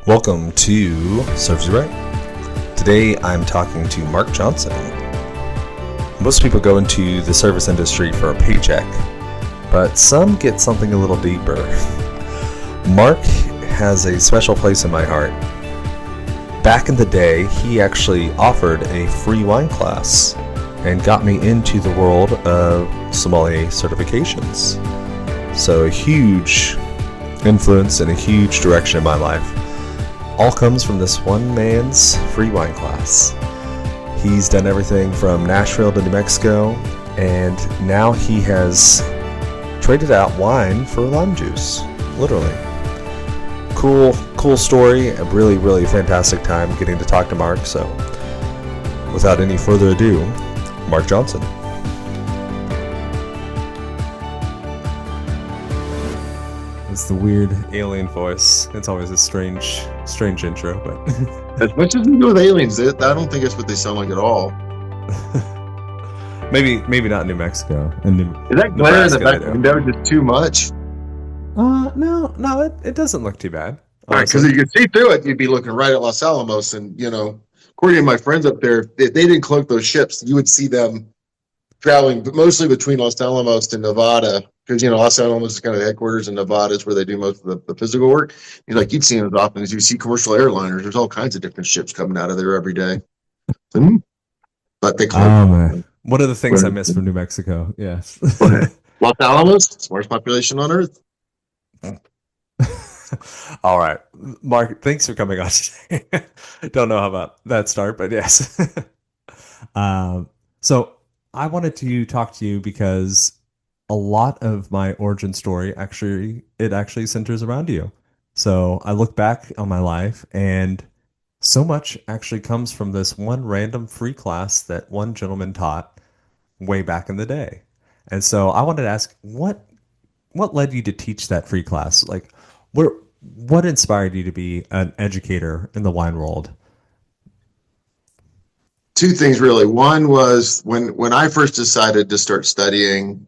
Welcome to Serves You Right. Today I'm talking to Mark Johnson. Most people go into the service industry for a paycheck, but some get something a little deeper. Mark has a special place in my heart. Back in the day, he actually offered a free wine class and got me into the world of sommelier certifications. So a huge influence and a huge direction in my life all comes from this one man's free wine class. He's done everything from Nashville to New Mexico, and now he has traded out wine for lime juice, literally. Cool story, a really fantastic time getting to talk to Mark. So without any further ado, Mark Johnson. It's the weird alien voice. It's always a strange intro, but as much as we do with aliens, I don't think it's what they sound like at all. maybe not New Mexico. And is that glare in the back window just too much? No, it doesn't look too bad. All right, because you could see through it, you'd be looking right at Los Alamos, and according to my friends up there, if they didn't cloak those ships, you would see them traveling, but mostly between Los Alamos and Nevada, because Los Alamos is kind of the headquarters, and Nevada is where they do most of the physical work. You'd see them as often as you see commercial airliners. There's all kinds of different ships coming out of there every day. But they man. One of the things I miss from New Mexico, yes. Los Alamos, smartest population on Earth. All right, Mark, thanks for coming on today. Don't know how about that start, but yes. So I wanted to talk to you because a lot of my origin story actually centers around you. So I look back on my life, and so much actually comes from this one random free class that one gentleman taught way back in the day. And so I wanted to ask, what led you to teach that free class? Like, what inspired you to be an educator in the wine world? Two things, really. One was when I first decided to start studying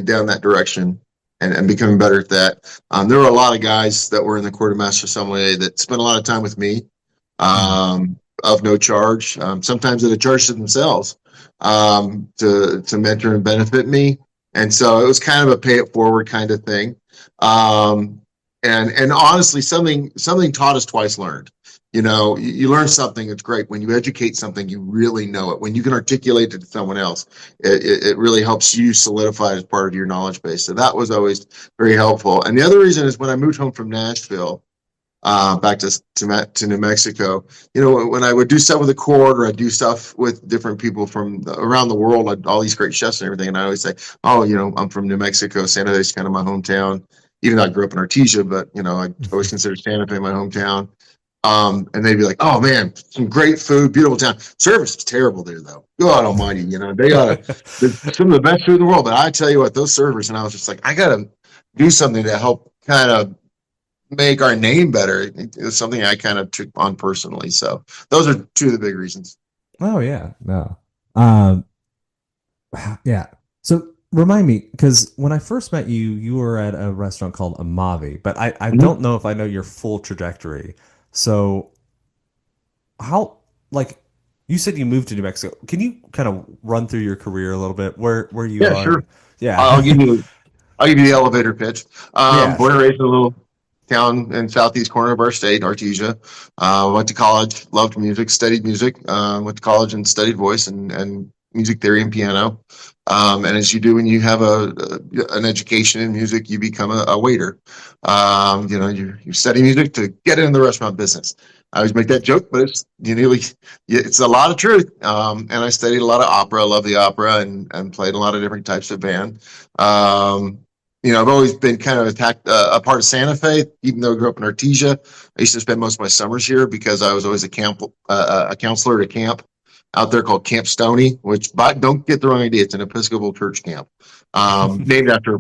down that direction and becoming better at that. There were a lot of guys that were in the Court of Master Sommelier that spent a lot of time with me, of no charge, sometimes at a charge to themselves, to mentor and benefit me. And so it was kind of a pay it forward kind of thing. And honestly, something taught us twice learned. You learn something, it's great. When you educate something, you really know it. When you can articulate it to someone else, it really helps you solidify it as part of your knowledge base. So that was always very helpful. And the other reason is when I moved home from Nashville, back to New Mexico, when I would do stuff with the court, or I'd do stuff with different people from around the world, all these great chefs and everything, and I always say, I'm from New Mexico. Santa Fe is kind of my hometown. Even though I grew up in Artesia, but I always consider Santa Fe my hometown. And they'd be like, "Oh man, some great food, beautiful town. Service is terrible there, though. God Almighty, they got some of the best food in the world." But I tell you what, those servers, and I was just like, I gotta do something to help kind of make our name better. It was something I kind of took on personally. So those are two of the big reasons. Oh yeah, no, yeah. So remind me, because when I first met you, you were at a restaurant called Amavi, but I don't know if I know your full trajectory. So how, you said you moved to New Mexico. Can you kind of run through your career a little bit, where you are? Yeah, sure. Yeah. I'll give you the elevator pitch. Born and raised in a little town in southeast corner of our state, Artesia. Went to college, loved music, studied music. Went to college and studied voice and music theory and piano. And as you do when you have an education in music, you become a waiter. You study music to get into the restaurant business. I always make that joke, but it's a lot of truth. And I studied a lot of opera. I love the opera and played a lot of different types of band. I've always been kind of a part of Santa Fe, even though I grew up in Artesia. I used to spend most of my summers here because I was always a counselor at a camp out there called Camp Stony, which, but don't get the wrong idea, it's an Episcopal church camp, named after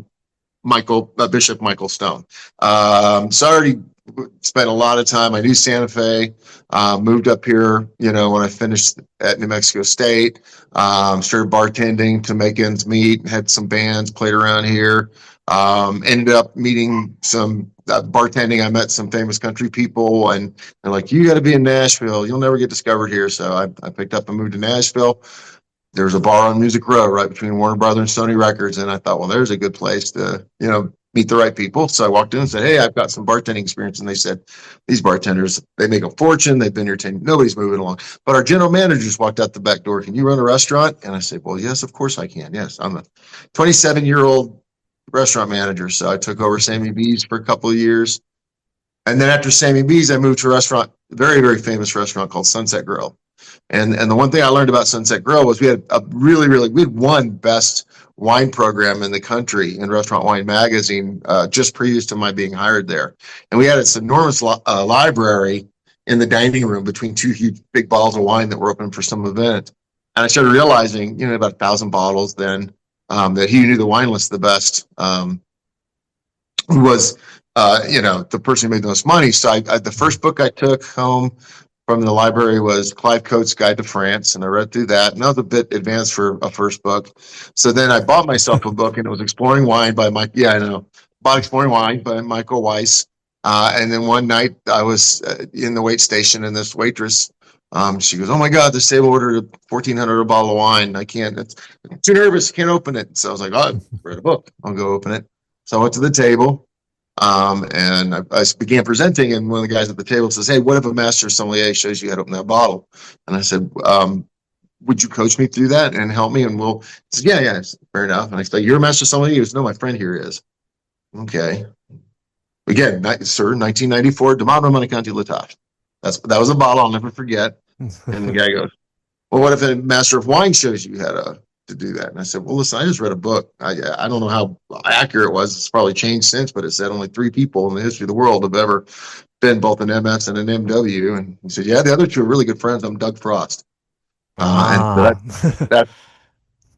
Bishop Michael Stone. So I already spent a lot of time. I knew Santa Fe, moved up here, when I finished at New Mexico State, started bartending to make ends meet, had some bands, played around here, ended up meeting some bartending, I met some famous country people, and they're like, "You got to be in Nashville. You'll never get discovered here." So I picked up and moved to Nashville. There was a bar on Music Row right between Warner Brothers and Sony Records, and I thought, well, there's a good place to, meet the right people. So I walked in and said, "Hey, I've got some bartending experience." And they said, "These bartenders, they make a fortune. They've been here 10, nobody's moving along." But our general manager just walked out the back door. "Can you run a restaurant?" And I said, "Well, yes, of course I can. Yes, I'm a 27-year-old restaurant manager." So I took over Sammy B's for a couple of years. And then after Sammy B's, I moved to a restaurant, very, very famous restaurant called Sunset Grill. And the one thing I learned about Sunset Grill was we had a we had won best wine program in the country in Restaurant Wine Magazine just previous to my being hired there. And we had this enormous library in the dining room between two huge big bottles of wine that were open for some event. And I started realizing, about 1,000 bottles then, that he knew the wine list the best, who was, the person who made the most money. So the first book I took home from the library was Clive Coates' Guide to France, and I read through that. And that was a bit advanced for a first book. So then I bought myself a book, and it was Exploring Wine by Mike. Yeah, I know. Bought Exploring Wine by Michael Weiss. And then one night I was in the wait station, and this waitress, she goes, "Oh my God, this table ordered $1,400 a bottle of wine. I'm too nervous, can't open it." So I was like, "Oh, I read a book. I'll go open it." So I went to the table. And I began presenting, and one of the guys at the table says, "Hey, what if a master sommelier shows you how to open that bottle?" And I said, "Would you coach me through that and help me?" And he said, "Yeah, fair enough." And I said, "You're a master sommelier?" He goes, "No, my friend here is." Okay. Again, sir, 1994, Demano Manicanti Latache. That was a bottle I'll never forget. And the guy goes, "Well, what if a master of wine shows you how to do that?" And I said, "Well, listen, I just read a book. I don't know how accurate it was. It's probably changed since, but it said only 3 people in the history of the world have ever been both an MS and an MW." And he said, "Yeah, the other 2 are really good friends. I'm Doug Frost." And so that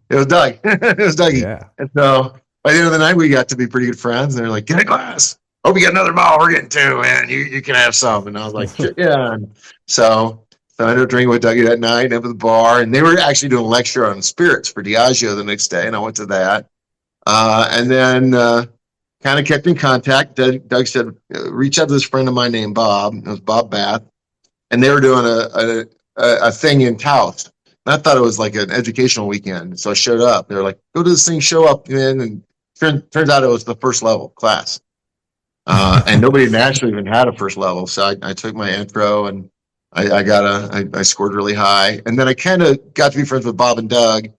it was Doug. It was Dougie. Yeah. And so by the end of the night, we got to be pretty good friends. And they're like, "Get a glass. Hope you got another bottle. We're getting 2, man. You can have some." And I was like, "Yeah." And so I ended up drinking with Dougie that night up at the bar, and they were actually doing a lecture on spirits for Diageo the next day, and I went to that. And then kind of kept in contact. Doug said, "Reach out to this friend of mine named Bob." It was Bob Bath, and they were doing a thing in Taos. And I thought it was like an educational weekend, so I showed up. They were like, "Go to this thing, show up," and turns out it was the first level class, and nobody in Nashville even had a first level. So I took my intro, and I scored really high, and then I kind of got to be friends with Bob and Doug,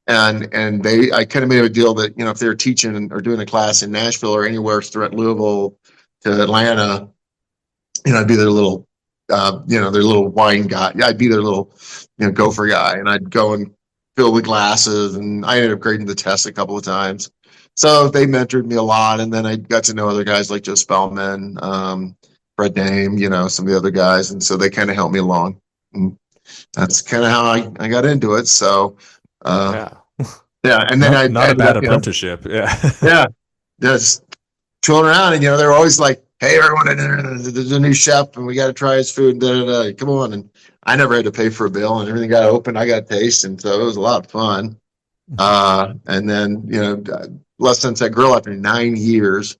and I kind of made a deal that if they were teaching or doing a class in Nashville or anywhere throughout Louisville to Atlanta, I'd be their little their little wine guy. I'd be their little gopher guy, and I'd go and fill the glasses, and I ended up grading the test a couple of times. So they mentored me a lot, and then I got to know other guys like Joe Spellman, Fred Dame, some of the other guys. And so they kind of helped me along. And that's kind of how I got into it. So, yeah. And then not a bad apprenticeship. Yeah. Just chilling around. And, they're always like, "Hey, everyone, there's a new chef and we got to try his food. Come on." And I never had to pay for a bill, and everything got open. I got a taste. And so it was a lot of fun. And then, less since that girl after 9 years,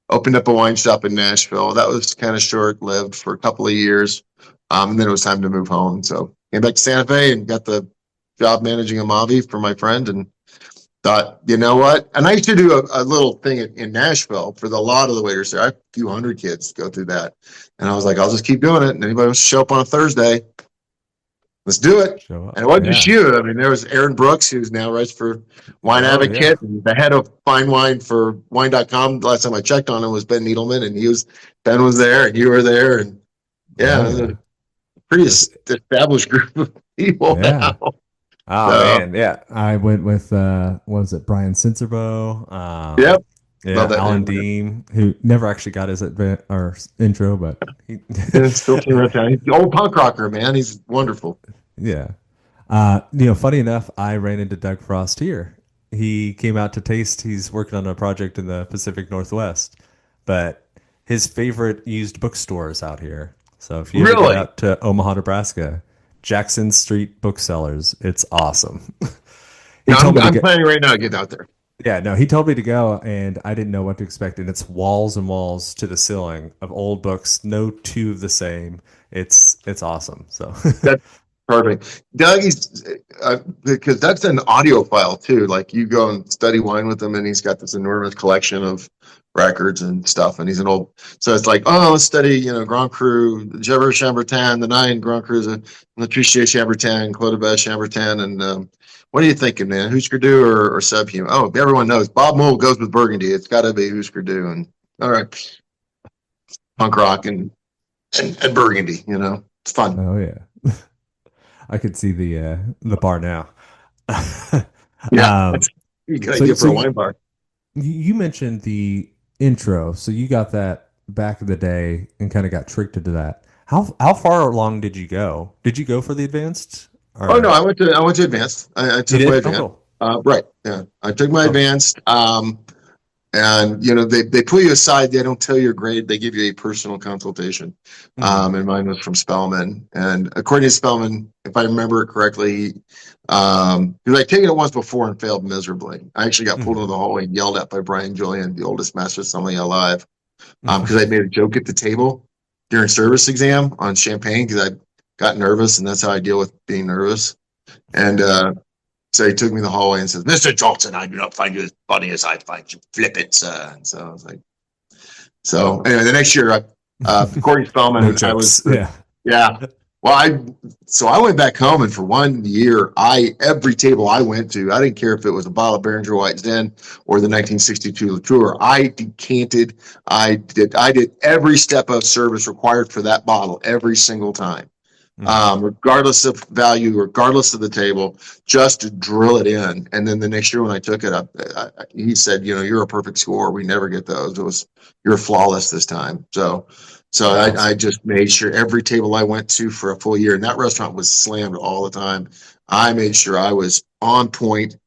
opened up a wine shop in Nashville. That was kind of short-lived for a couple of years. And then it was time to move home. So came back to Santa Fe and got the job managing a Mavi for my friend, and thought, you know what? And I used to do a little thing in Nashville for a lot of the waiters there. I had a few hundred kids go through that. And I was like, I'll just keep doing it. And anybody wants to show up on a Thursday, let's do it. And it wasn't just you. I mean, there was Aaron Brooks, who's now writes for Wine Advocate, and the head of fine wine for wine.com. The last time I checked on him was Ben Needleman, and Ben was there, and you were there. And it was a pretty established group of people now. Oh, man. Yeah. I went with, what was it, Brian Cincerbo? Yep. Yeah, Alan Dean, who never actually got his intro, but he still came right down. He's the old punk rocker, man. He's wonderful. Yeah. Funny enough, I ran into Doug Frost here. He came out to taste. He's working on a project in the Pacific Northwest, but his favorite used bookstore is out here. So if you ever get out to Omaha, Nebraska, Jackson Street Booksellers, it's awesome. I'm planning right now to get out there. Yeah, no, he told me to go, and I didn't know what to expect. And it's walls and walls to the ceiling of old books, no two of the same. It's awesome. So That's perfect. Dougie's, because that's an audio file too. Like you go and study wine with him, and he's got this enormous collection of records and stuff. And he's an old, so it's like, oh, let's study, Grand Cru, Gever Chambertin, the nine Grand Crus, Latriche Chambertin, Clos de Besse Chambertin. And what are you thinking, man? Husker Du or Subhume? Oh, everyone knows Bob Mould goes with Burgundy. It's got to be Husker Du. And all right, punk rock and Burgundy, it's fun. oh yeah, I could see the bar now. Yeah, um, that's you got to so get for so a you, wine bar. you mentioned the intro, so you got that back in the day and kind of got tricked into that. How far along did you go? Did you go for the advanced Oh no, or I went to advanced. I you took my did? Oh, advanced. cool. Right. Yeah, I took my Oh, advanced. And they pull you aside. They don't tell you your grade. They give you a personal consultation. mhm, And mine was from Spellman. And according to Spellman, if I remember it correctly, because I'd taken it once before and failed miserably. I actually got pulled mhm, into the hallway and yelled at by Brian Julian, the oldest master sommelier alive, because I mhm. made a joke at the table during service exam on champagne because I got nervous, and that's how I deal with being nervous. And so he took me in the hallway and says, "Mr. Johnson, I do not find you as funny as I find you. Flip it, sir." And so I was like, so anyway, the next year, Corey No Spellman, I was, jokes. Yeah. yeah. Well, I went back home, and for 1 year, every table I went to, I didn't care if it was a bottle of Behringer White Zen or the 1962 Latour. I decanted. I did every step of service required for that bottle every single time, Mhm. regardless of value, regardless of the table, just to drill it in. And then the next year when I took it up, he said, "You're a perfect score. We never get those. You're flawless this time." So I Awesome. just made sure every table I went to for a full year, and that restaurant was slammed all the time. I made sure I was on point.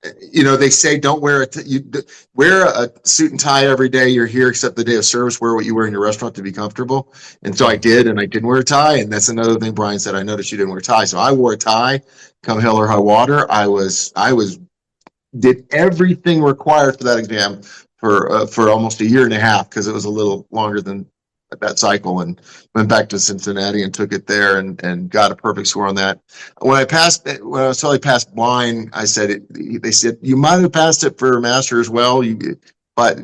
They say don't wear a suit and tie every day you're here except the day of service. Wear what you wear in your restaurant to be comfortable. And so I Mhm. did, and I didn't wear a tie. And that's another thing Brian said. I noticed you didn't wear a tie, so I wore a tie. Come hell or high water, I was did everything required for that exam for almost a year and a half because it was a little longer than that cycle, and went back to Cincinnati and took it there and got a perfect score on that. When I was totally passed blind, I said they said you might have passed it for master as well. But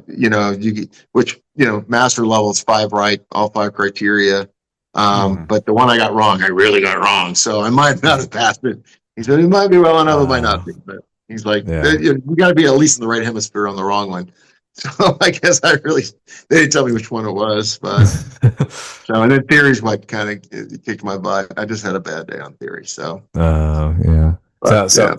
which master level is 5 right, all 5 criteria. Mhm. But the one I got wrong, I really got wrong. So I might not have passed it. He said it might be well enough, it might not be. But he's like, Yeah. you got to be at least in the right hemisphere on the wrong one. So I guess they didn't tell me which one it was, but so, and then theory's what kind of kicked my butt. I just had a bad day on theory. So, Yeah. but So yeah,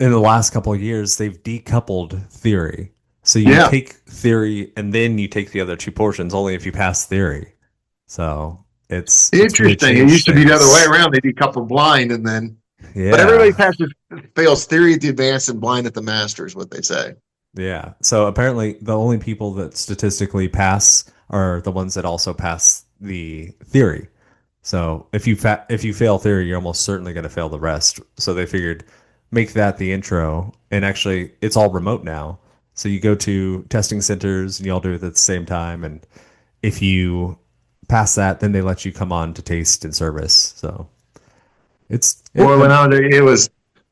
in the last couple of years, they've decoupled theory. So you yeah, take theory and then you take the other two portions only if you pass theory. So it's really interesting. It changed used to be the other way things. around. They decouple blind, and then, but everybody Yeah. fails theory at the advanced and blind at the master is what they say. Yeah. So apparently the only people that statistically pass are the ones that also pass the theory. So if you fail theory, you're almost certainly going to fail the rest. So they figured make that the intro, and actually it's all remote now. So you go to testing centers and you all do it at the same time, and if you pass that, then they let you come on to taste and service. So it's Boy, when I was there,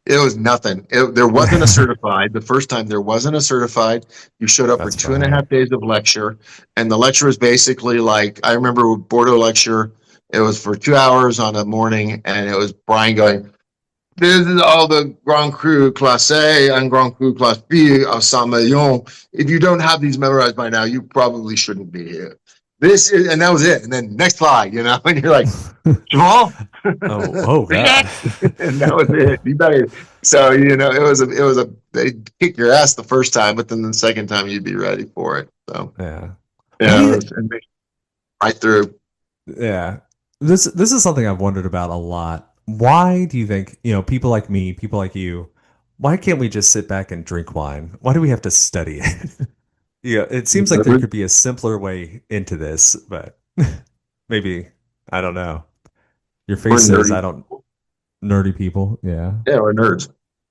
it was nothing. There wasn't a certified. The first time there wasn't a certified. You showed up for that's two and a funny. half days of lecture, and the lecture was basically like I remember Bordeaux lecture. It was for 2 hours on a morning, and it was Brian going, "This is all the Grand Cru Classe A and Grand Cru Classe B of Saint-Maillon. If you don't have these memorized by now, you probably shouldn't be here." And that was it. And then next slide, and you're like, Jamal, Oh read God. it, and that was it. You better. So it was a they kick your ass the first time, but then the second time you'd be ready for it. So Yeah. Why do yeah, you and right through. Yeah. This is something I've wondered about a lot. Why do you think, people like me, people like you, why can't we just sit back and drink wine? Why do we have to study it? Yeah, it seems like there We're, could be a simpler way into this, but maybe I don't know. Your we're face says nerdy. I don't nerdy people. Yeah. Yeah, we're nerds.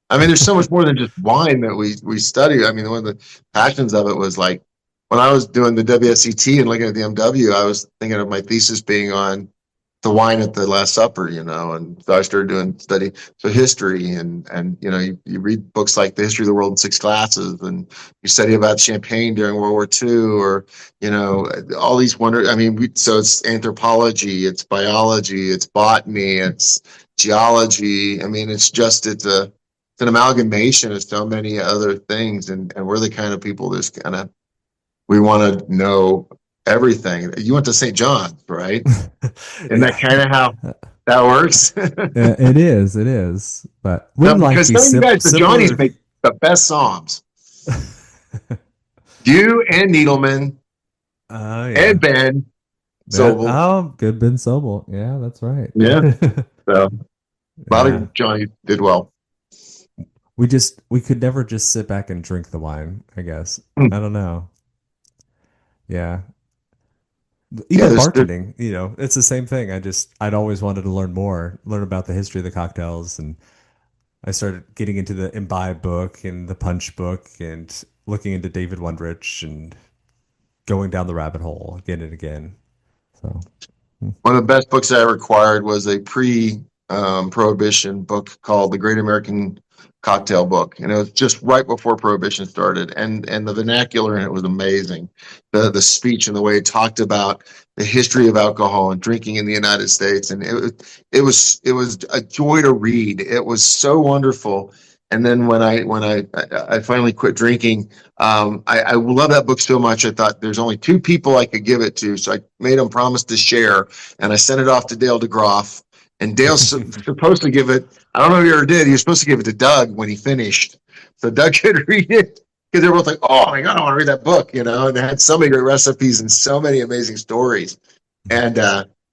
I mean, there's so much more than just wine that we study. I mean, one of the passions of it was like when I was doing the WSET and looking at the MW, I was thinking of my thesis being on the wine at the Last Supper, and so I started doing study, so history and you read books like The History of the World in Six Classes, and you study about champagne during World War II, or all these I mean, so it's anthropology, it's biology, it's botany, it's geology. I mean, it's an amalgamation of so many other things, and we're the kind of people that's kind of we want to know everything. You went to St. John's, right? Isn't that kind of how that works? It is. It is. But No, wouldn't life because be some of you guys, the simpler? Johnnies make the best Somms. You and Needleman Yeah. and Ben Sobel. Oh, good Ben Sobel. Yeah, that's right. Yeah. So a lot Yeah. of Johnnies did well. We could never just sit back and drink the wine, I guess. Hmm. I don't know. Yeah. Yeah, Even there's bartending, it's the same thing. I'd always wanted to learn about the history of the cocktails, and I started getting into the Imbibe book and the Punch book and looking into David Wondrich and going down the rabbit hole again and again. So, one of the best books I ever acquired was a pre-prohibition book called The Great American Cocktail Book, and it was just right before Prohibition started, and the vernacular in it was amazing. The speech and the way it talked about the history of alcohol and drinking in the United States, and it was a joy to read. It was so wonderful. And then when I finally quit drinking, I love that book so much. I thought there's only two people I could give it to, so I made them promise to share, and I sent it off to Dale DeGroff. And Dale's supposed to give it. I don't know if he ever did. He was supposed to give it to Doug when he finished, so Doug could read it, because they were both like, "Oh my God, I want to read that book," And it had so many great recipes and so many amazing stories. And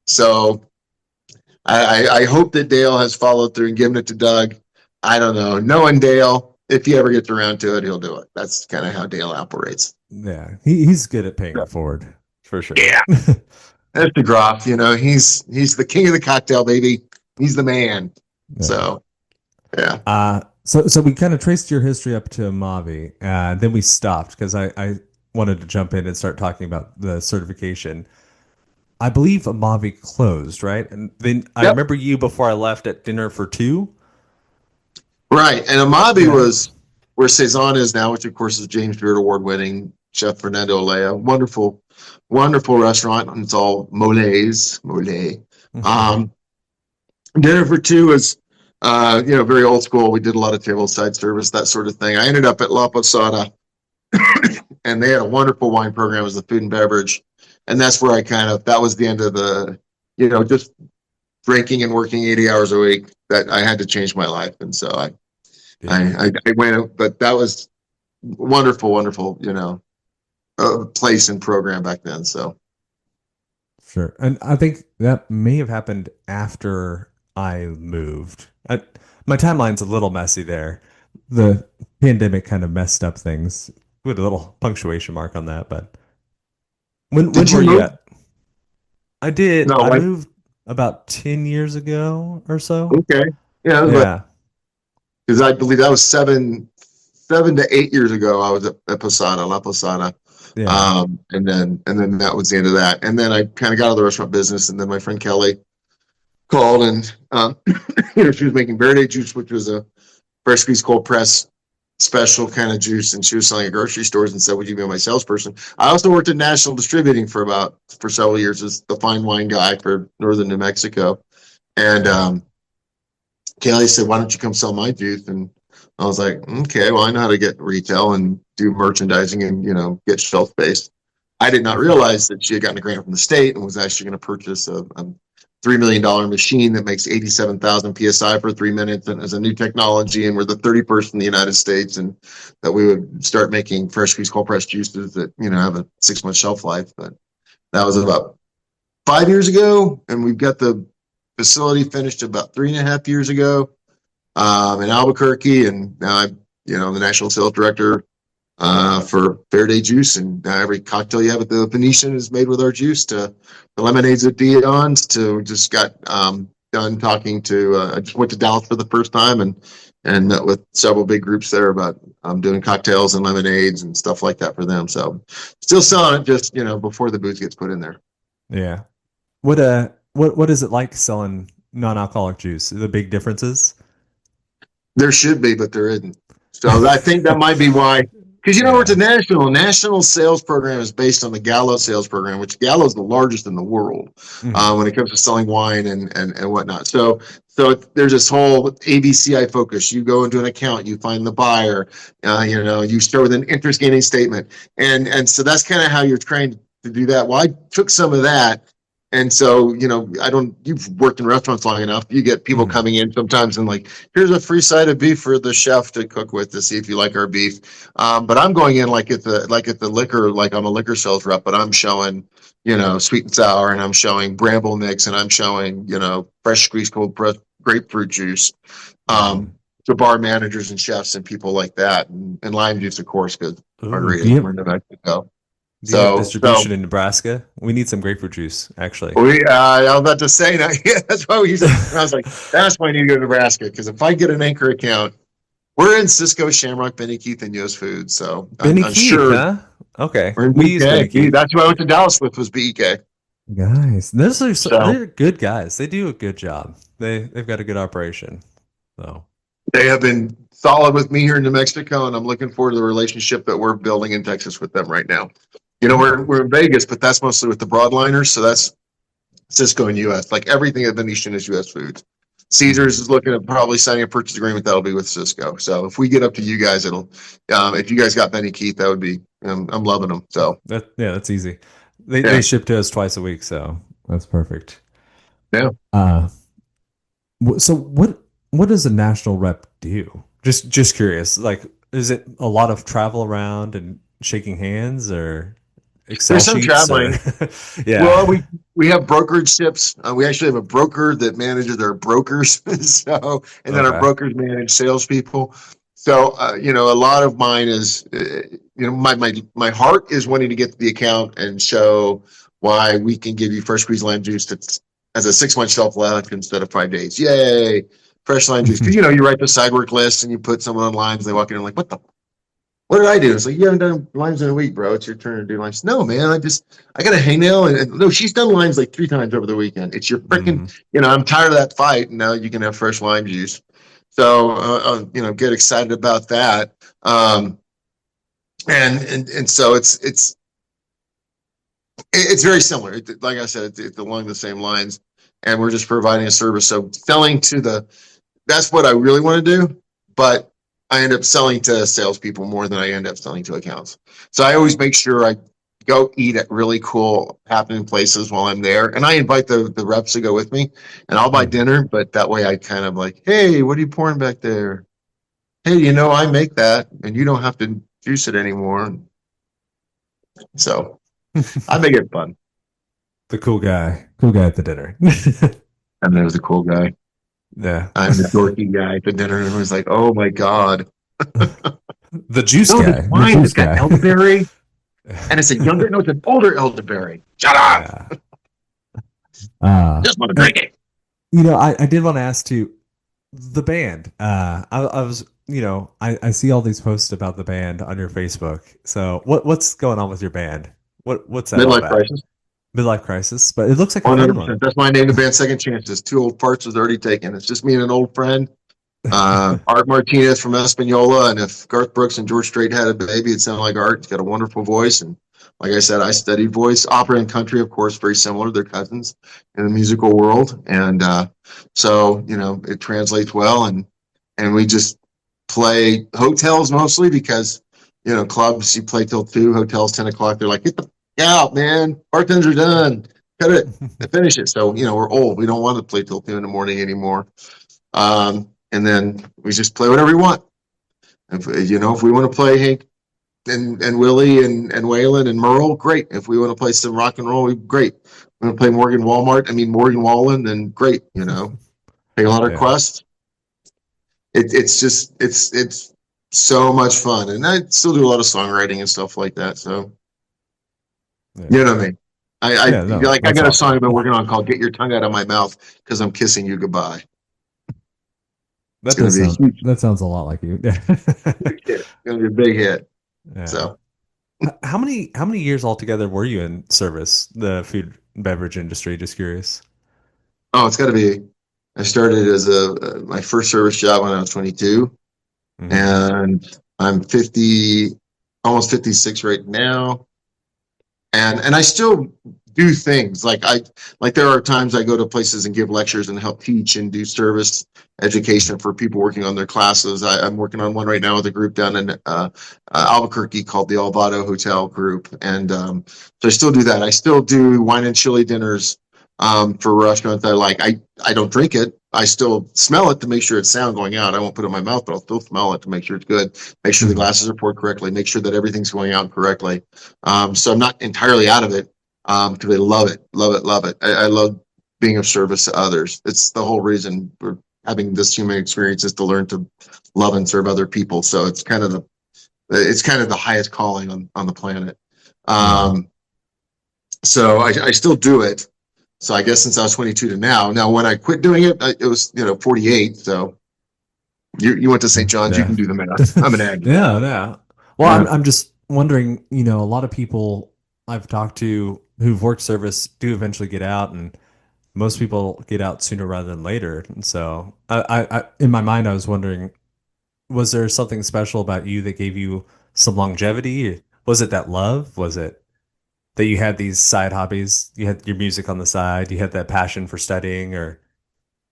so I hope that Dale has followed through and given it to Doug. I don't know. Knowing Dale, if he ever gets around to it, he'll do it. That's kind of how Dale operates. yeah, he's good at paying it forward for sure. Yeah. That's DeGroff. He's the king of the cocktail, baby. He's the man. Yeah. So, yeah. So we kind of traced your history up to Mavi, then we stopped because I wanted to jump in and start talking about the certification. I believe Mavi closed, right? And then I remember you before I left at dinner for two. Right. And Amavi was where Cezanne is now, which of course is James Beard Award winning chef Fernando Olea. Wonderful, wonderful restaurant. And it's all moles. Dinner for two is very old school. We did a lot of tableside service, that sort of thing. I ended up at La Posada, and they had a wonderful wine program as the food and beverage. And that's where that was the end of the, just drinking and working 80 hours a week, that I had to change my life. And so I went, but that was wonderful, place and program back then. So. Sure. And I think that may have happened after I moved. My timeline's a little messy there. The pandemic kind of messed up things. With a little punctuation mark on that, but when were you at? I did. No, I moved about 10 years ago or so. Okay. Yeah. Because I believe that was 7 to 8 years ago. I was at Posada, La Posada. Yeah. And then that was the end of that. And then I kind of got out of the restaurant business. And then my friend Kelly called, and she was making Verde juice, which was a fresh squeezed cold press special kind of juice, and she was selling at grocery stores, and said, "Would you be my salesperson?" I also worked at National Distributing for several years as the fine wine guy for northern New Mexico. And Kelly said, "Why don't you come sell my juice?" And I was like, "Okay, well, I know how to get retail and do merchandising and get shelf space." I did not realize that she had gotten a grant from the state and was actually going to purchase a $3 million machine that makes 87,000 PSI for 3 minutes, and as a new technology, and we're the 31st in the United States, and that we would start making fresh squeezed cold pressed juices that have a 6-month shelf life. But that was about 5 years ago, and we've got the facility finished about 3.5 years ago in Albuquerque, and now I'm the national sales director for Verde Juice, and every cocktail you have at the Venetian is made with our juice, to the lemonades at Dion's, to just got done talking to I just went to Dallas for the first time, and and met with several big groups there about doing cocktails and lemonades and stuff like that for them. So still selling it, just before the booze gets put in there. Yeah. What is it like selling non-alcoholic juice? The big differences? There should be, but there isn't. So I think that might be why. Because it's a national sales program is based on the Gallo sales program, which Gallo is the largest in the world when it comes to selling wine and whatnot. So there's this whole ABCI focus. You go into an account, you find the buyer, you start with an interest gaining statement, and so that's kind of how you're trained to do that. Well, I took some of that. And so, you've worked in restaurants long enough. You get people coming in sometimes and like, here's a free side of beef for the chef to cook with to see if you like our beef. But I'm going in like at the liquor, like I'm a liquor sales rep, but I'm showing, sweet and sour, and I'm showing bramble mix, and I'm showing, fresh squeezed cold pressed grapefruit juice to bar managers and chefs and people like that. And lime juice, of course, because margaritas were in New Mexico. Do you have distribution in Nebraska? We need some grapefruit juice, actually. I was about to say that. Yeah, that's why I was like, that's why I need to go to Nebraska, because if I get an anchor account, we're in Cisco, Shamrock, Benny Keith, and US Foods. So Benny Keith, sure. Huh? Okay. We use Benny Keith. That's who I went to Dallas with, was BEK. Guys, they're good guys. They do a good job. They've got a good operation. So they have been solid with me here in New Mexico, and I'm looking forward to the relationship that we're building in Texas with them right now. We're in Vegas, but that's mostly with the broadliners. So that's Cisco and US. Like everything at Venetian is US Foods. Caesars is looking at probably signing a purchase agreement that'll be with Cisco. So if we get up to you guys, if you guys got Benny Keith, that would be. I'm loving them. So that's easy. They ship to us twice a week, so that's perfect. Yeah. So what does a national rep do? Just curious. Like, is it a lot of travel around and shaking hands, or Excel sheets? There's some traveling. Yeah. Well, we have brokerage ships. We actually have a broker that manages our brokers. Then our brokers manage salespeople. So, a lot of mine is, my heart is wanting to get to the account and show why we can give you fresh squeezed lime juice that has a 6-month shelf life instead of 5 days. Yay! Fresh lime juice. Because, you write the side work list and you put someone on limes and they walk in and like, what did I do? It's like, you haven't done limes in a week, bro. It's your turn to do limes. No, man, I got a hangnail. And no, she's done limes like 3 times over the weekend. It's your freaking, I'm tired of that fight. And now you can have fresh lime juice. So, get excited about that. And so it's very similar. Like I said, it's along the same lines, and we're just providing a service. So selling that's what I really want to do, but I end up selling to salespeople more than I end up selling to accounts. So I always make sure I go eat at really cool happening places while I'm there. And I invite the reps to go with me, and I'll buy dinner, but that way I kind of like, hey, what are you pouring back there? Hey, I make that and you don't have to juice it anymore. So I make it fun. The cool guy at the dinner. And there's the cool guy. Yeah. I'm the dorky guy at the dinner, and was like, oh my God. The juice guy. Wine has got elderberry. And it's it's an older elderberry. Shut up. Just want to drink it. I did want to ask too, the band. I was, I see all these posts about the band on your Facebook. So what's going on with your band? What's that? Midlife crisis. Midlife crisis, but it looks like 100%. That's why I named the band Second Chances. 2 old farts is already taken. It's just me and an old friend. Art Martinez from Espanola, and if Garth Brooks and George Strait had a baby, it'd sound like Art. He's got a wonderful voice, and like I said, I studied voice. Opera and country, of course, very similar. They're cousins in the musical world, and so it translates well. And we just play hotels mostly because clubs you play till 2, hotels 10 o'clock. They're like, get the out, man. Bartenders are done. Cut it. Finish it. So we're old. We don't want to play till 2 in the morning anymore. And then we just play whatever we want. If we want to play Hank and Willie and Waylon and Merle, great. If we want to play some rock and roll, great. We want to play Morgan Wallen, then great. Play a lot of Quest. It's so much fun, and I still do a lot of songwriting and stuff like that. So you know what I mean. I got a song I've been working on called "Get Your Tongue Out of My Mouth" because I'm kissing you goodbye. It's That going does to be a sound. huge, That sounds a lot like you. huge hit. It's going to be a big hit. Yeah. So, How many years altogether were you in service, the food and beverage industry? Just curious. oh, it's got to be. I started as my first service job when I was 22, Hmm. and I'm 50, almost 56 right now. And I still do things like there are times I go to places and give lectures and help teach and do service education for people working on their classes. I'm working on one right now with a group down in Albuquerque called the Alvado Hotel Group, and so I still do that. I still do wine and chili dinners for restaurants that I like. I don't drink it. I still smell it to make sure it's sound going out. I won't put it in my mouth, but I'll still smell it to make sure it's good. Make sure the Hmm. glasses are poured correctly. Make sure that everything's going out correctly. So I'm not entirely out of it because I love it, love it, love it. I love being of service to others. It's the whole reason we're having this human experience is to learn to love and serve other people. So it's kind of the highest calling on the planet. Yeah. Um, so I still do it. So I guess since I was 22 to now. Now when I quit doing it, it was 48. So you went to St. John's, you Yeah. can do the math. I'm an Aggie. Yeah. Yeah. Well, Yeah. I'm just wondering. A lot of people I've talked to who've worked service do eventually get out, and most people get out sooner rather than later. And so, in my mind, I was wondering, was there something special about you that gave you some longevity? Was it that love? Was it that you had these side hobbies? You had your music on the side. You had that passion for studying,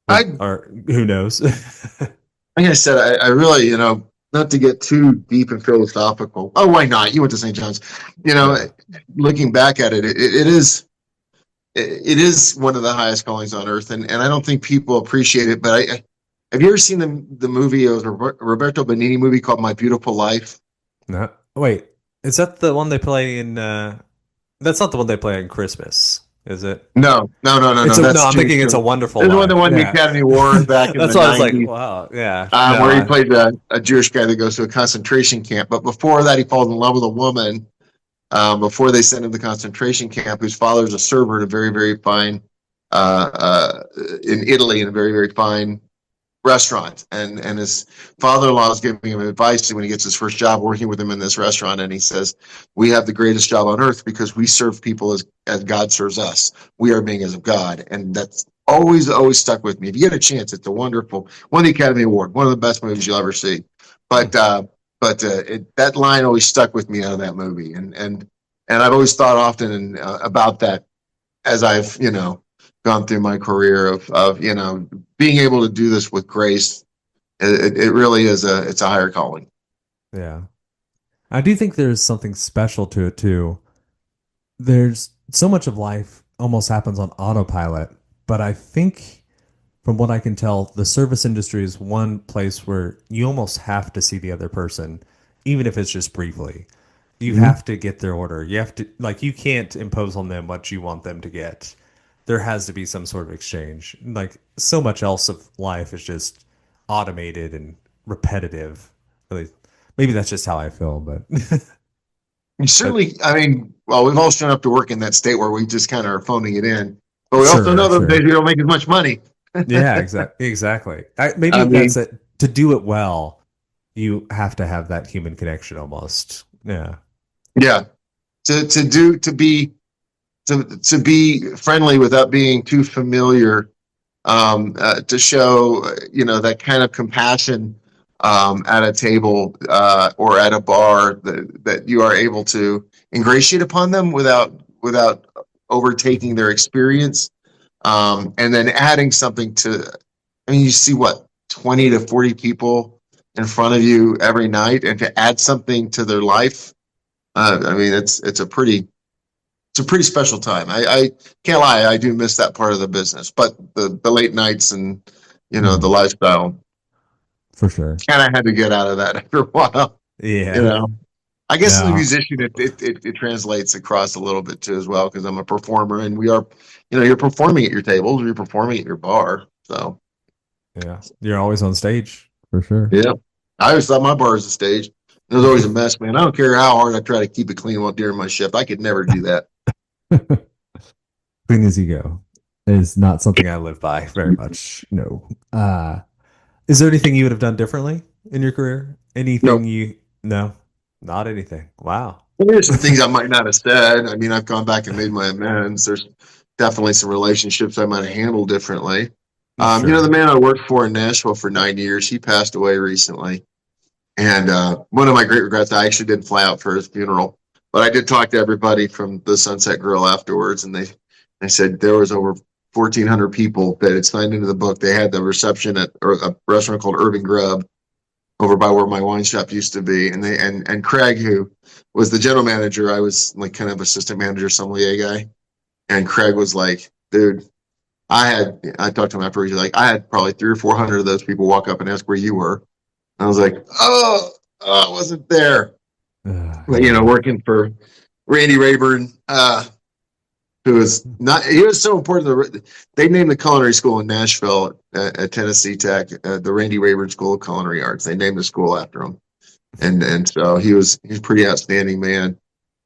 I or who knows? Like I said, I really, not to get too deep and philosophical. Oh, why not? You went to St. John's. You know, Yeah. Looking back at it, it is one of the highest callings on earth, and I don't think people appreciate it. But have you ever seen the movie? It was a Roberto Benigni movie called My Beautiful Life. No. Wait, is that the one they play in? That's not the one they play in Christmas, is it? No, no, no, no, It's no. a no. That's I'm Jimmy thinking it's a Stewart. Wonderful This is one that Life. won the Yeah, Academy Award back in the that's why I was like, '90s, wow. Yeah, where he no. played a Jewish guy that goes to a concentration camp. But before that, he falls in love with a woman before they send him to concentration camp, whose father is a server in a very, very fine in Italy in a very, very fine restaurant. And his father-in-law is giving him advice when he gets his first job working with him in this restaurant. And he says, we have the greatest job on earth because we serve people as God serves us. We are being as of God. And that's always, always stuck with me. If you get a chance, it's a wonderful, won the Academy Award, one of the best movies you'll ever see. Hmm. But that line always stuck with me out of that movie. And I've always thought often about that as I've, gone through my career of being able to do this with grace. It really is it's a higher calling. Yeah, I do think there's something special to it too. There's so much of life almost happens on autopilot, but I think from what I can tell, the service industry is one place where you almost have to see the other person, even if it's just briefly. You Mm-hmm. have to get their order. You have to, like, you can't impose on them what you want them to get. There has to be some sort of exchange. Like, so much else of life is just automated and repetitive. Really, maybe that's just how I feel, but, You but certainly, I mean, well, we've all shown up to work in that state where we just kind of are phoning it in, but we also sure, know those days sure. we don't make as much money. Yeah, exactly. Maybe I that's mean, it. To do it well, you have to have that human connection almost. Yeah. yeah, to be friendly without being too familiar, to show that kind of compassion at a table or at a bar that you are able to ingratiate upon them without overtaking their experience, and then adding something to. I mean, you see what 20 to 40 people in front of you every night, and to add something to their life. I mean, it's a pretty special time. I can't lie, I do miss that part of the business, but the late nights and the Mhm. lifestyle For sure. kind of had to get out of that after a while. You Yeah. know, I guess as a No. musician, it translates across a little bit too as well because I'm a performer and we are, you're performing at your tables or you're performing at your bar. So Yeah. You're always on stage. For sure. yeah, I always thought my bar was a stage. It was always a mess, man. I don't care how hard I try to keep it clean while during my shift. I could never do that. Clean as you go is not something I live by very much. No. Is there anything you would have done differently in your career? Anything No, you, no, not anything. Wow. there's some things I might not have said. I mean, I've gone back and made my amends. There's definitely some relationships I might have handled differently. The Sure. man I worked for in Nashville for 9 years, he passed away recently. And one of my great regrets, I actually didn't fly out for his funeral, but I did talk to everybody from the Sunset Grill afterwards, and they said there was over 1,400 people that had signed into the book. They had the reception at or a restaurant called Irving Grub over by where my wine shop used to be, and Craig, who was the general manager, I was like kind of assistant manager, sommelier guy, and Craig was like, dude. I talked to him afterwards. He's like, I had probably 300 or 400 of those people walk up and ask where you were. I was like, I wasn't there. But, Yeah. working for Randy Rayburn, who was not, he was so important. They named the culinary school in Nashville at Tennessee Tech, the Randy Rayburn School of Culinary Arts. They named the school after him. And so he's a pretty outstanding man.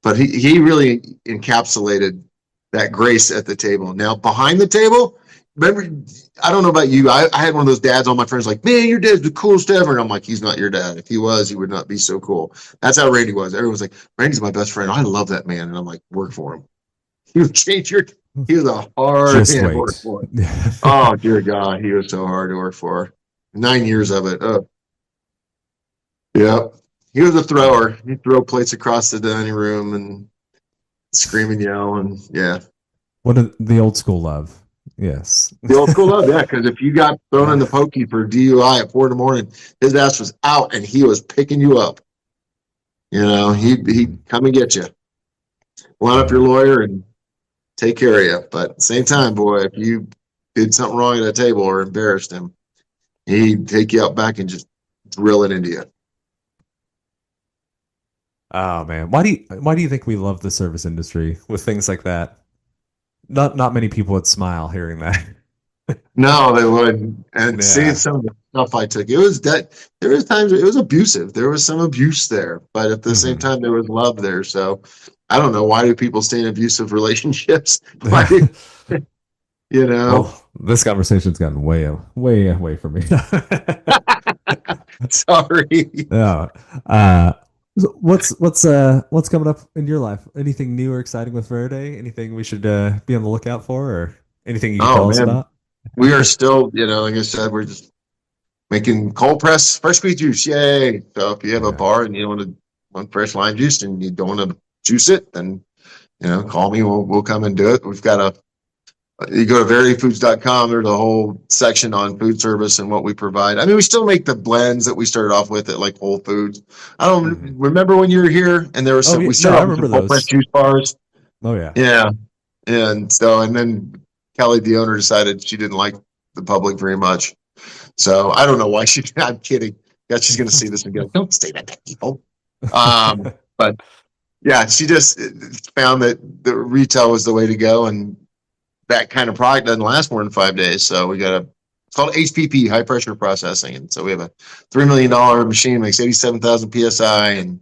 But he really encapsulated that grace at the table. Now, behind the table, remember, I don't know about you. I had one of those dads, all my friends like, man, your dad's the coolest ever. And I'm like, he's not your dad. If he was, he would not be so cool. That's how Randy was. Everyone's like, Randy's my best friend. I love that man. And I'm like, work for him. He would change your, he was a hard Just man to work wait. for. Oh, dear God. He was so hard to work for. 9 years of it. Oh, yeah. He was a thrower. He'd throw plates across the dining room and scream and yell. And yeah. What a, the old school love. Yes. The old school love, yeah, because if you got thrown in the pokey for DUI at 4 in the morning, his ass was out and he was picking you up. He'd come and get you, line up your lawyer and take care of you. But at the same time, boy, if you did something wrong at a table or embarrassed him, he'd take you out back and just drill it into you. Oh man, why do you think we love the service industry with things like that? Not many people would smile hearing that. No, they wouldn't. And seeing Yeah. some of the stuff I took, it was that there was times it was abusive. There was some abuse there, but at the same Hmm. time, there was love there. So I don't know, why do people stay in abusive relationships? Why do you know? Well, this conversation's gotten way away from me. Sorry. Yeah. So what's coming up in your life? Anything new or exciting with Verde? Anything we should be on the lookout for, or anything you can Oh tell us man, about? we are still, like I said, we're just making cold press fresh squeezed juice. Yay! So if you have a Yeah. bar and you want fresh lime juice and you don't want to juice it, then call me. We'll come and do it. We've got a You go to veryfoods.com. There's a whole section on food service and what we provide. I mean, we still make the blends that we started off with at like Whole Foods. I don't Hmm. remember when you were here, and there was Oh some. yeah, We no, started I off with remember some cold press those. juice bars. Oh yeah. Yeah, and then Kelly, the owner, decided she didn't like the public very much. So I don't know why she. I'm kidding. Yeah, she's going to see this and go, "Don't say that to people." But yeah, she just found that the retail was the way to go, and that kind of product doesn't last more than 5 days. So we got it's called HPP, high pressure processing. And so we have a $3 million machine, makes 87,000 PSI. And,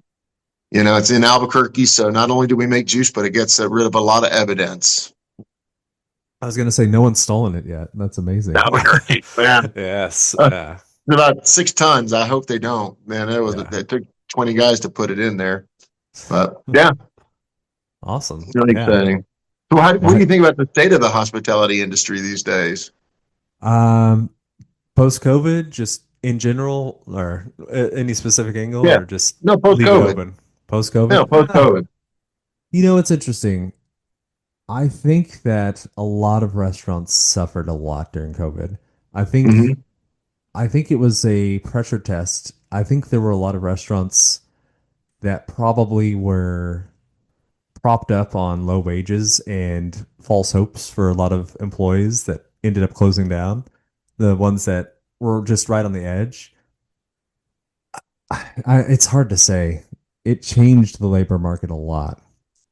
it's in Albuquerque. So not only do we make juice, but it gets rid of a lot of evidence. I was gonna say no one's stolen it yet. That's amazing. Albuquerque, man. Yes. About 6 tons. I hope they don't, man. Yeah. It took 20 guys to put it in there, but yeah, Awesome. really Yeah. exciting. So what do Well, you think about the state of the hospitality industry these days? um, post COVID, just in general, or any specific angle, Yeah. or just No, post leave it COVID. open? Post COVID? No, post COVID. It's interesting. I think that a lot of restaurants suffered a lot during COVID. I think Hmm. I think it was a pressure test. I think there were a lot of restaurants that probably were propped up on low wages and false hopes for a lot of employees that ended up closing down. The ones that were just right on the edge. It's hard to say. It changed the labor market a lot.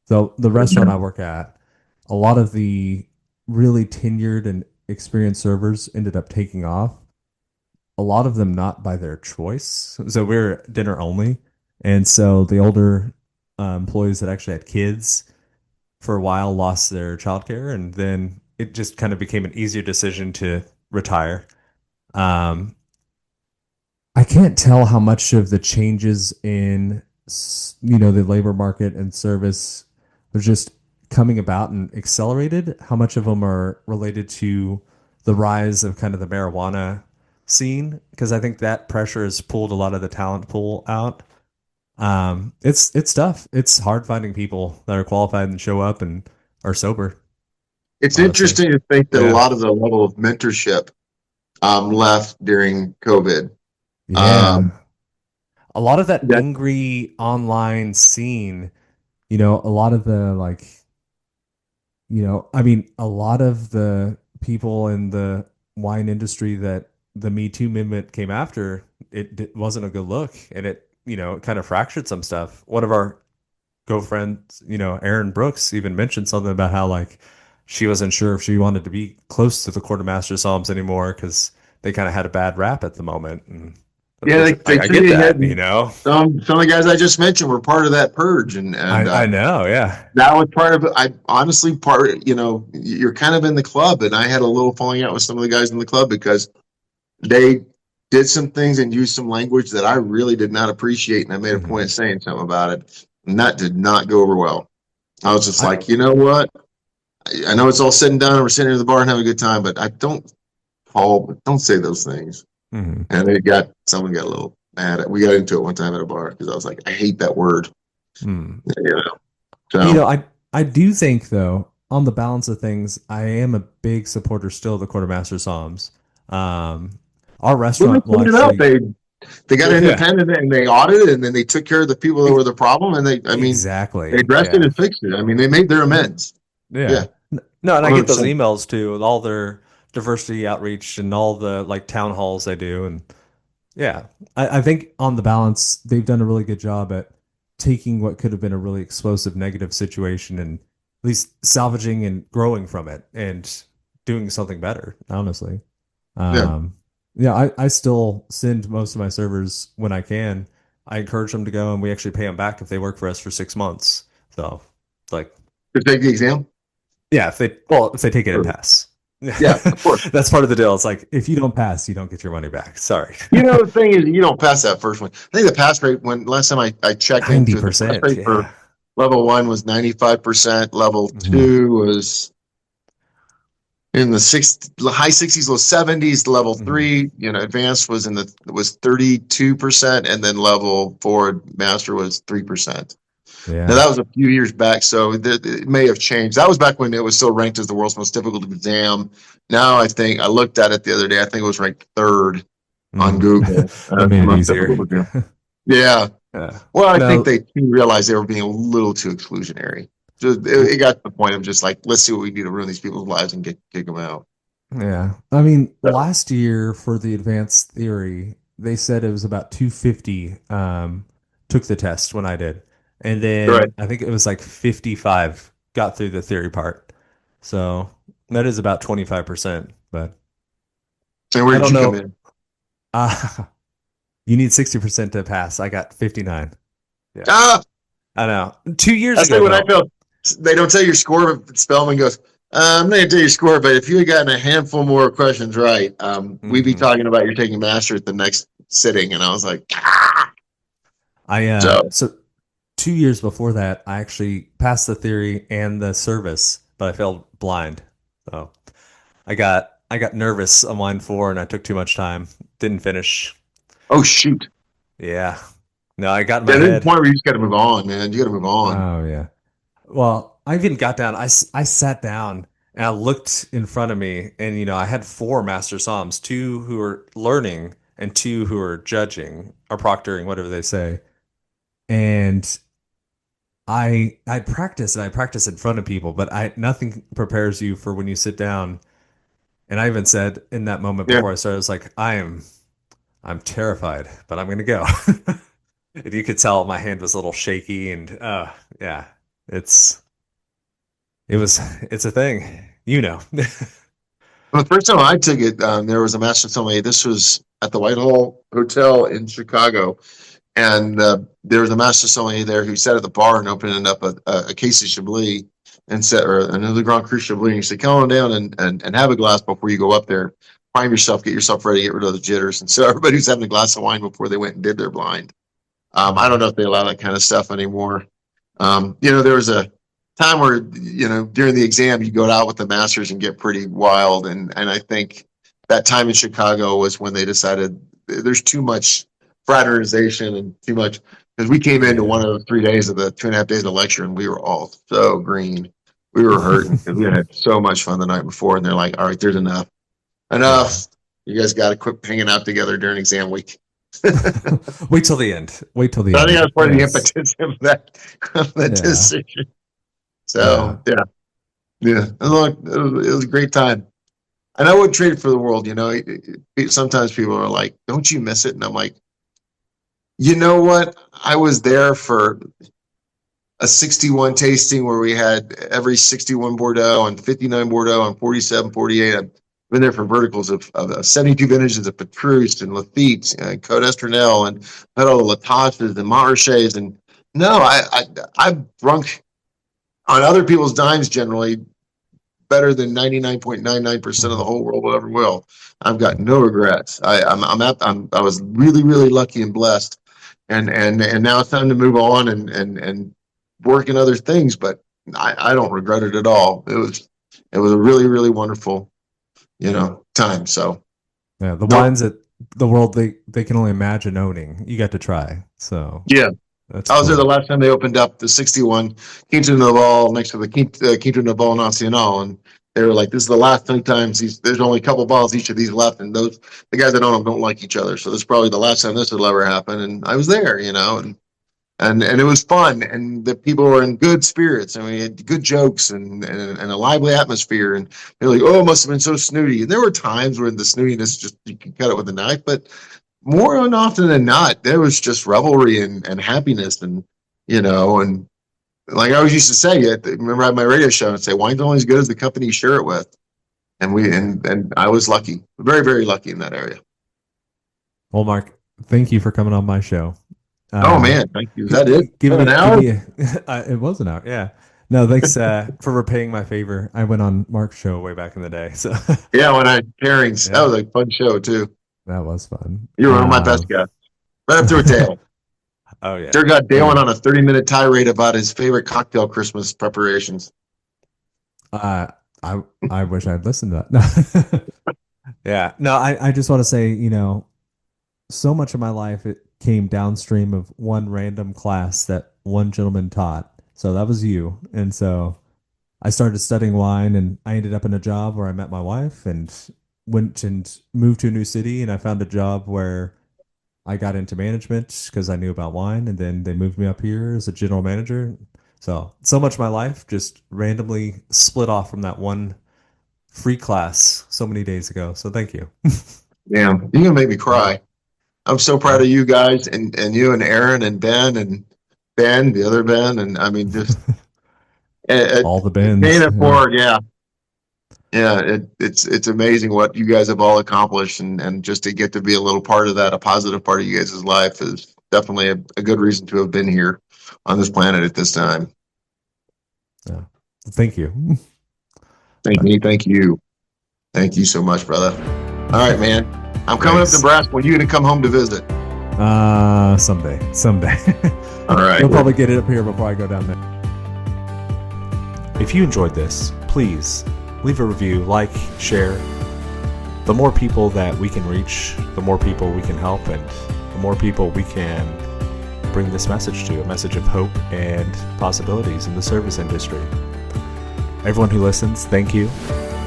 So the restaurant I work at, a lot of the really tenured and experienced servers ended up taking off. A lot of them not by their choice. So we're dinner only, and so the older employees that actually had kids for a while lost their childcare, and then it just kind of became an easier decision to retire. Um, I can't tell how much of the changes in the labor market and service are just coming about and accelerated. How much of them are related to the rise of kind of the marijuana scene? Because I think that pressure has pulled a lot of the talent pool out. It's tough. It's hard finding people that are qualified and show up and are sober. It's Honestly, interesting to think that a yeah, lot of the level of mentorship left during COVID. yeah. Um, A lot of that that angry online scene. A lot of the like, I mean, a lot of the people in the wine industry that the Me Too movement came after, it wasn't a good look, and it kind of fractured some stuff. One of our girlfriends, Erin Brooks, even mentioned something about how like she wasn't sure if she wanted to be close to the quartermaster psalms anymore because they kind of had a bad rap at the moment, and yeah, which they I took get it that, ahead. Some of the guys I just mentioned were part of that purge, and I know, yeah. that was part of it. I honestly you're kind of in the club, and I had a little falling out with some of the guys in the club because they did some things and used some language that I really did not appreciate, and I made a point Hmm. of saying something about it, and that did not go over well. I was just I like, you know what? I know it's all said and done, and we're sitting in the bar and having a good time, but don't say those things. mhm. And someone got a little mad. We got into it one time at a bar because I was like, I hate that word. Mm. You know, You so know, I do think though, on the balance of things, I am a big supporter still of the quartermaster psalms. Um, our when they restaurant will cleaned it up, actually, they got yeah, independent and they audited and then they took care of the people that were the problem and they exactly, addressed it yeah, and fixed it. I mean, they made their amends. Yeah, yeah. No, and I get those 100%. emails too with all their diversity outreach and all the like town halls they do, and yeah, I think on the balance, they've done a really good job at taking what could have been a really explosive negative situation and at least salvaging and growing from it and doing something better, honestly. Yeah. Um, yeah, I still send most of my servers when I can. I encourage them to go and we actually pay them back if they work for us for 6 months. So, like, To take the exam? yeah, if they take it and Sure. pass. Yeah, of course. That's part of the deal. It's like if you don't pass, you don't get your money back. Sorry. The thing is, you don't pass that first one. I think the pass rate, when last time I checked into it, the pass 90%. rate for Yeah. level one was 95%. Level Mhm. two was in the high 60s, low 70s. Level Mhm. three, advanced was 32%, and then level four master was 3%. Now Yeah. that was a few years back, so it may have changed. That was back when it was still ranked as the world's most difficult exam. Now I think I looked at it the other day. I think it was ranked third on Mm. Google That as made the it most easier. difficult exam. Yeah. Yeah. Well, I think No. they realized they were being a little too exclusionary. Just, it got to the point of just like, let's see what we do to ruin these people's lives and kick them out. Yeah. I mean, So, last year for the advanced theory, they said it was about 250 took the test when I did. And right. then I think it was like 55 got through the theory part. So that is about 25%, but And where I did don't you come know. in? You need 60% to pass. I got 59. Yeah. Ah, I know. 2 years that's like ago what I though. felt. They don't tell you your score. Spellman goes, I'm not going to tell you your score, but if you had gotten a handful more questions right, we'd be Hmm. talking about you're taking master at the next sitting. And I was like, ah. So, So 2 years before that, I actually passed the theory and the service, but I failed blind. So I got nervous on line four and I took too much time. Didn't finish. oh, shoot. Yeah. No, I got in my Yeah, there's a head. point where you just got to move on, man. You got to move on. Oh yeah. Well, I even got down. I sat down and I looked in front of me, and I had four master psalms, two who were learning and two who were judging or proctoring, whatever they say. And I practice and I practice in front of people, but I nothing prepares you for when you sit down. And I even said in that moment Yeah. before I started, I was like, I'm terrified, but I'm gonna go. And you could tell my hand was a little shaky, and yeah, it's it's a thing, Well, the first time I took it, there was a master sommelier. This was at the Whitehall Hotel in Chicago, and there was a master sommelier there who sat at the bar and opened up a case of Chablis and said, or another Grand Cru Chablis. And he said, "Come on down and have a glass before you go up there." prime yourself, get yourself ready, get rid of the jitters. And so everybody was having a glass of wine before they went and did their blind. I don't know if they allow that kind of stuff anymore. There was a time where, during the exam, you go out with the masters and get pretty wild. And I think that time in Chicago was when they decided there's too much fraternization and too much, because we came into one of the 3 days of the 2.5 days of lecture and we were all so green. We were hurting because we had so much fun the night before. And they're like, all right, there's enough. You guys got to quit hanging out together during exam week. Wait till the end. I think that's part of the impetus of that decision. So it was a great time, and I wouldn't trade it for the world. Sometimes people are like, "Don't you miss it?" And I'm like, you know what? I was there for a 61 tasting where we had every 61 Bordeaux and 59 Bordeaux and 47, 48. I've been there for verticals of 72 vintages of Petrus and Lafite and Côte d'Estournel and Pedal Lataches and Montrachets. And no, I've drunk on other people's dimes generally better than 99.99% of the whole world will ever will. I've got no regrets. I was really, really lucky and blessed. And now it's time to move on and work in other things, but I don't regret it at all. It was a really, really wonderful time. So the wines that the world they can only imagine owning, you got to try. So I was there the last time they opened up the 61 Quinta Noval next to the Quinta Noval Nacional, and they were like, this is the last 10 times there's only a couple bottles each of these left, and the guys that own them don't like each other, so this is probably the last time this will ever happen. And I was there, and it was fun, and the people were in good spirits, and we had good jokes and a lively atmosphere. And they're like, oh, it must have been so snooty. And there were times where the snootiness just, you could cut it with a knife, but more often than not, there was just revelry and happiness, and and like I always used to say, remember I had my radio show and say, wine's only as good as the company you share it with. And I was lucky, very, very lucky in that area. Well, Mark, thank you for coming on my show. Oh man, thank you. Is that it? Give an hour? It was an hour. Yeah. No, thanks for repaying my favor. I went on Mark's show way back in the day. So yeah, when I pairings, that was a fun show too. That was fun. You were one of my best guys. Right up to a Dale. Oh yeah. Sure got Dale on a 30-minute tirade about his favorite cocktail Christmas preparations. I wish I'd listened to that. Yeah. No, I just want to say, so much of my life it came downstream of one random class that one gentleman taught. So that was you. And so I started studying wine, and I ended up in a job where I met my wife and went and moved to a new city, and I found a job where I got into management because I knew about wine, and then they moved me up here as a general manager. So much of my life just randomly split off from that one free class so many days ago. So thank you. Damn, you're gonna make me cry. I'm so proud of you guys, and you and Aaron and Ben, the other Ben, and I mean just all the Bens. Paying it forward, yeah. It's amazing what you guys have all accomplished, and just to get to be a little part of that, a positive part of you guys' life, is definitely a good reason to have been here on this planet at this time. Yeah. Thank you. Thank you. Thank you so much, brother. All right, man. I'm coming up to Nebraska. When are you going to come home to visit? Someday. All right. You'll probably get it up here before I go down there. If you enjoyed this, please leave a review, like, share. The more people that we can reach, the more people we can help, and the more people we can bring this message to, a message of hope and possibilities in the service industry. Everyone who listens, thank you.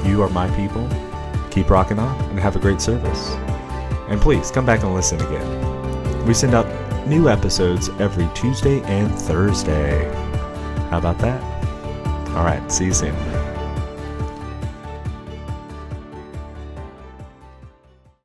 You are my people. Keep rocking on and have a great service. And please come back and listen again. We send out new episodes every Tuesday and Thursday. How about that? All right, see you soon.